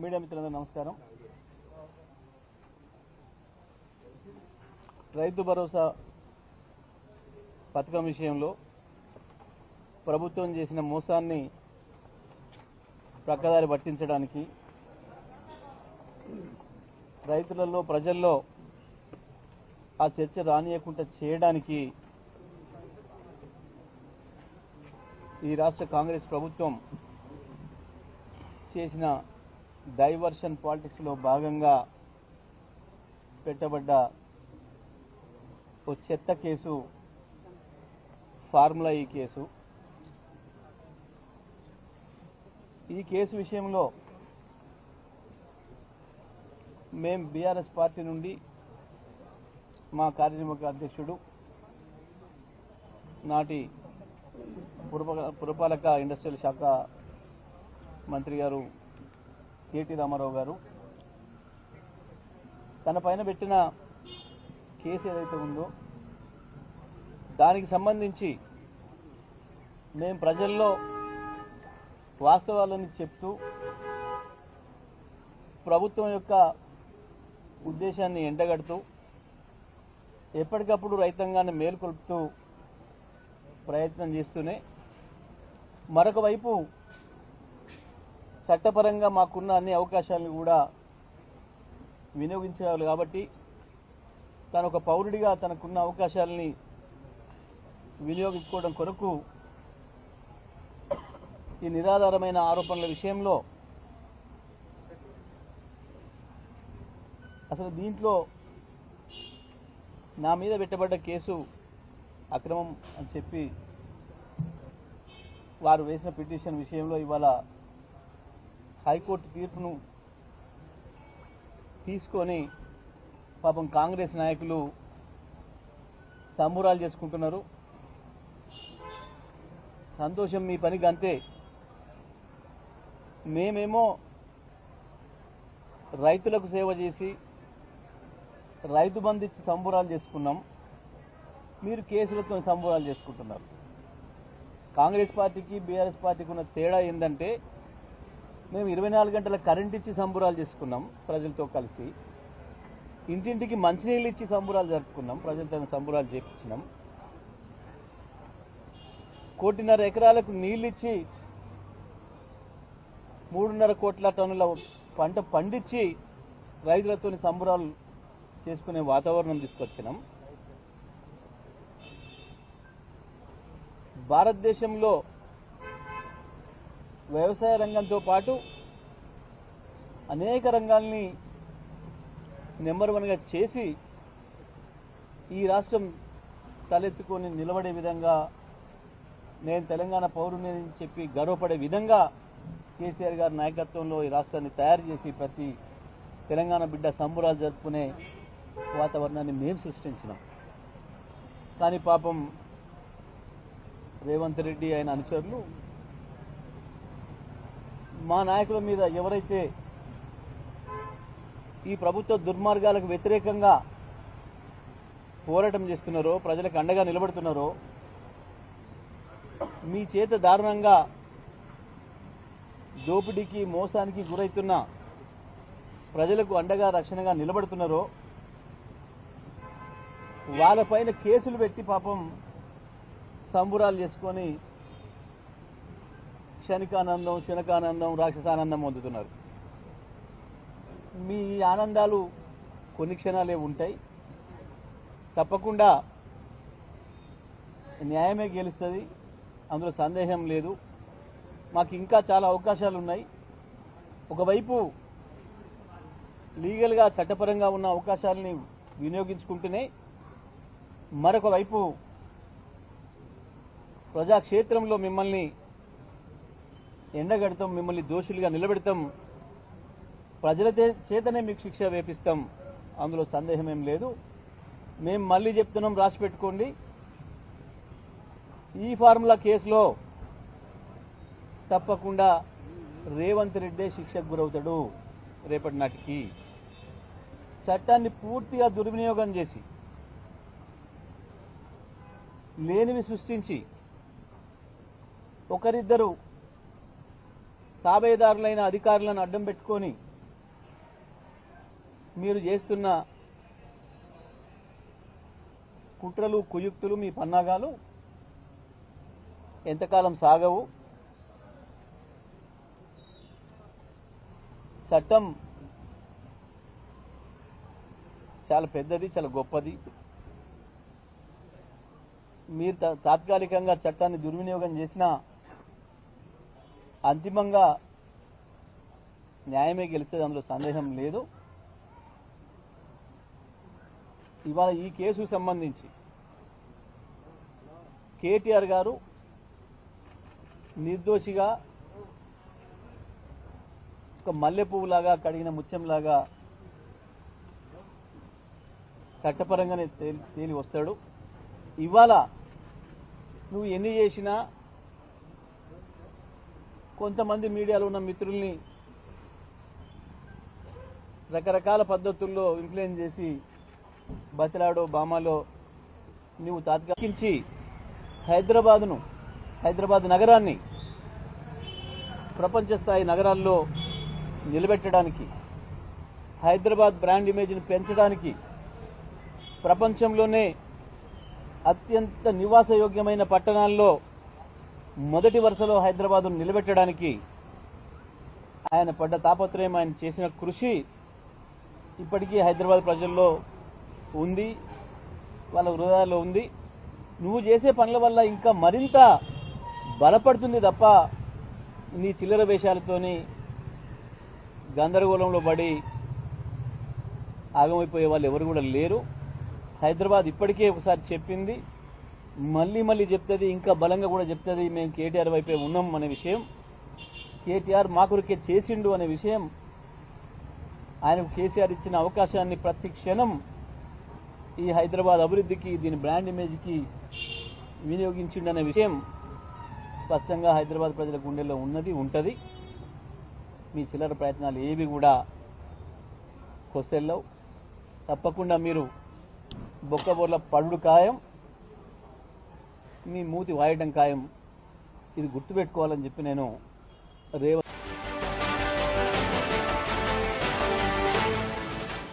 Media మిత్రులందరూ నమస్కారం. రైతు భరోసా పథకం విషయంలో ప్రభుత్వం చేసిన మోసాన్ని ప్రక్కదారి పట్టించడానికి, రైతులలో ప్రజల్లో ఆ చర్చ రానియకుండా చేయడానికి ఈ రాష్ట్ర కాంగ్రెస్ ప్రభుత్వం చేసిన డైవర్షన్ పాలిటిక్స్ లో భాగంగా పెట్టబడ్డ ఓ చెత్త కేసు ఫార్ములా ఈ కేసు. ఈ కేసు విషయంలో మేము బీఆర్ఎస్ పార్టీ నుండి మా కార్యనిర్వాహక అధ్యక్షుడు నాటి పురపాలక ఇండస్ట్రియల్ శాఖ మంత్రి గారు కేటీ రామారావు గారు తన పైన పెట్టిన కేసు ఏదైతే ఉందో దానికి సంబంధించి మేము ప్రజల్లో వాస్తవాలను చెప్తూ ప్రభుత్వం యొక్క ఉద్దేశాన్ని ఎండగడుతూ ఎప్పటికప్పుడు రైతాంగాన్ని మేల్కొల్పుతూ ప్రయత్నం చేస్తూనే మరొక వైపు చట్టపరంగా మాకున్న అన్ని అవకాశాలను కూడా వినియోగించాలి. కాబట్టి తను ఒక పౌరుడిగా తనకున్న అవకాశాలని వినియోగించుకోవడం కొరకు ఈ నిరాధారమైన ఆరోపణల విషయంలో అసలు దీంట్లో నా మీద పెట్టబడ్డ కేసు అక్రమం అని చెప్పి వారు వేసిన పిటిషన్ విషయంలో ఇవాళ హైకోర్టు తీర్పును తీసుకొని పాపం కాంగ్రెస్ నాయకులు సంబురాలు చేసుకుంటున్నారు. సంతోషం, మీ పనికి అంతే. మేమేమో రైతులకు సేవ చేసి రైతు బంధు ఇచ్చి సంబురాలు చేసుకున్నాం, మీరు కేసులతో సంబురాలు చేసుకుంటున్నారు. కాంగ్రెస్ పార్టీకి బీఆర్ఎస్ పార్టీకి ఉన్న తేడా ఏంటంటే మేము 24 గంటల కరెంట్ ఇచ్చి సంబురాలు చేసుకున్నాం ప్రజలతో కలిసి, ఇంటింటికి మంచినీళ్ళు ఇచ్చి సంబురాలు జరుపుకున్నాం, ప్రజలతో సంబురాలు చేపించినాం, 1.5 ఎకరాలకు నీళ్ళిచ్చి 3.5 కోట్ల టన్నుల పంట పండించి రైతులతో సంబురాలు చేసుకునే వాతావరణం తీసుకొచ్చినాం. భారతదేశంలో వ్యవసాయ రంగంతో పాటు అనేక రంగాల్ని నెంబర్ 1గా చేసి ఈ రాష్ట్రం తలెత్తుకొని నిలబడే విధంగా, నేను తెలంగాణ పౌరుని అని చెప్పి గర్వపడే విధంగా కేసీఆర్ గారి నాయకత్వంలో ఈ రాష్ట్రాన్ని తయారు చేసి ప్రతి తెలంగాణ బిడ్డ సంబురాలు జరుపుకునే వాతావరణాన్ని మేము సృష్టించినాం. కానీ పాపం రేవంత్ రెడ్డి ఆయన అనుచరులు మా నాయకుల మీద ఎవరైతే ఈ ప్రభుత్వ దుర్మార్గాలకు వ్యతిరేకంగా పోరాటం చేస్తున్నారో, ప్రజలకు అండగా నిలబడుతున్నారో, మీ చేత దారుణంగా దోపిడీకి మోసానికి గురైతున్న ప్రజలకు అండగా రక్షణగా నిలబడుతున్నారో వాళ్ళపైన కేసులు పెట్టి పాపం సంబురాలు చేసుకొని క్షణికానందం, శనకానందం, రాక్షసానందం పొందుతున్నారు. మీ ఆనందాలు కొన్ని క్షణాలే ఉంటాయి, తప్పకుండా న్యాయమే గెలుస్తుంది, అందులో సందేహం లేదు. మాకు ఇంకా చాలా అవకాశాలు ఉన్నాయి. ఒకవైపు లీగల్గా చట్టపరంగా ఉన్న అవకాశాలని వినియోగించుకుంటూనే మరొక వైపు ప్రజాక్షేత్రంలో మిమ్మల్ని ఎండగడతాం, మిమ్మల్ని దోషులుగా నిలబెడతాం, ప్రజల చేతనే మీకు శిక్ష వేపిస్తాం, అందులో సందేహమేం లేదు. మేము మళ్ళీ చెప్తున్నాం, రాసి పెట్టుకోండి, ఈ ఫార్ములా కేసులో తప్పకుండా రేవంత్ రెడ్డి శిక్షకు గురవుతాడు. రేపటి నాటికి చట్టాన్ని పూర్తిగా దుర్వినియోగం చేసి లేనివి సృష్టించి ఒకరిద్దరు తాబేదారులైన అధికారులను అడ్డం పెట్టుకొని మీరు చేస్తున్న కుట్రలు కుయుక్తులు మీ పన్నాగాలు ఎంతకాలం సాగవు. చట్టం చాలా పెద్దది, చాలా గొప్పది. మీరు తాత్కాలికంగా చట్టాన్ని దుర్వినియోగం చేసినా అంతిమంగా న్యాయమే గెలిచేది, అందులో సందేహం లేదు. ఇవాళ ఈ కేసుకు సంబంధించి కేటీఆర్ గారు నిర్దోషిగా ఒక మల్లెపువ్వులాగా కడిగిన ముత్యంలాగా చట్టపరంగానే తేలి వస్తాడు. ఇవాళ నువ్వు ఎన్ని చేసినా కొంతమంది మీడియాలో ఉన్న మిత్రుల్ని రకరకాల పద్ధతుల్లో ఇన్ఫ్లుయెన్స్ చేసి బతిలాడో బామాలో నువ్వు తాత్కాలించి హైదరాబాద్ నగరాన్ని ప్రపంచ స్థాయి నగరాల్లో నిలబెట్టడానికి, హైదరాబాద్ బ్రాండ్ ఇమేజ్ని పెంచడానికి, ప్రపంచంలోనే అత్యంత నివాసయోగ్యమైన పట్టణాల్లో మొదటి వరుసలో హైదరాబాద్ను నిలబెట్టడానికి ఆయన పడ్డ తాపత్రయం, ఆయన చేసిన కృషి ఇప్పటికీ హైదరాబాద్ ప్రజల్లో ఉంది, వాళ్ళ హృదయాల్లో ఉంది. నువ్వు చేసే పనుల వల్ల ఇంకా మరింత బలపడుతుంది తప్ప నీ చిల్లర వేషాలతోని గందరగోళంలో పడి ఆగమైపోయే వాళ్ళు ఎవరు కూడా లేరు. హైదరాబాద్ ఇప్పటికే ఒకసారి చెప్పింది, మళ్ళీ చెప్తుంది, ఇంకా బలంగా కూడా చెప్తుంది, మేము కేటీఆర్ వైపే ఉన్నాం అనే విషయం, కేటీఆర్ మా కొరకే చేసిండు అనే విషయం, ఆయనకు కేసీఆర్ ఇచ్చిన అవకాశాన్ని ప్రతి క్షణం ఈ హైదరాబాద్ అభివృద్ధికి, దీని బ్రాండ్ ఇమేజ్కి వినియోగించిండనే విషయం స్పష్టంగా హైదరాబాద్ ప్రజల గుండెల్లో ఉన్నది, ఉంటుంది. మీ చిల్లర ప్రయత్నాలు ఏవి కూడా కొసెల్లవు. తప్పకుండా మీరు బొక్కబోర్ల పడుడు ఖాయం, మీ మూతి వాయడం ఖాయం. ఇది గుర్తుపెట్టుకోవాలని చెప్పి నేను రేవంత్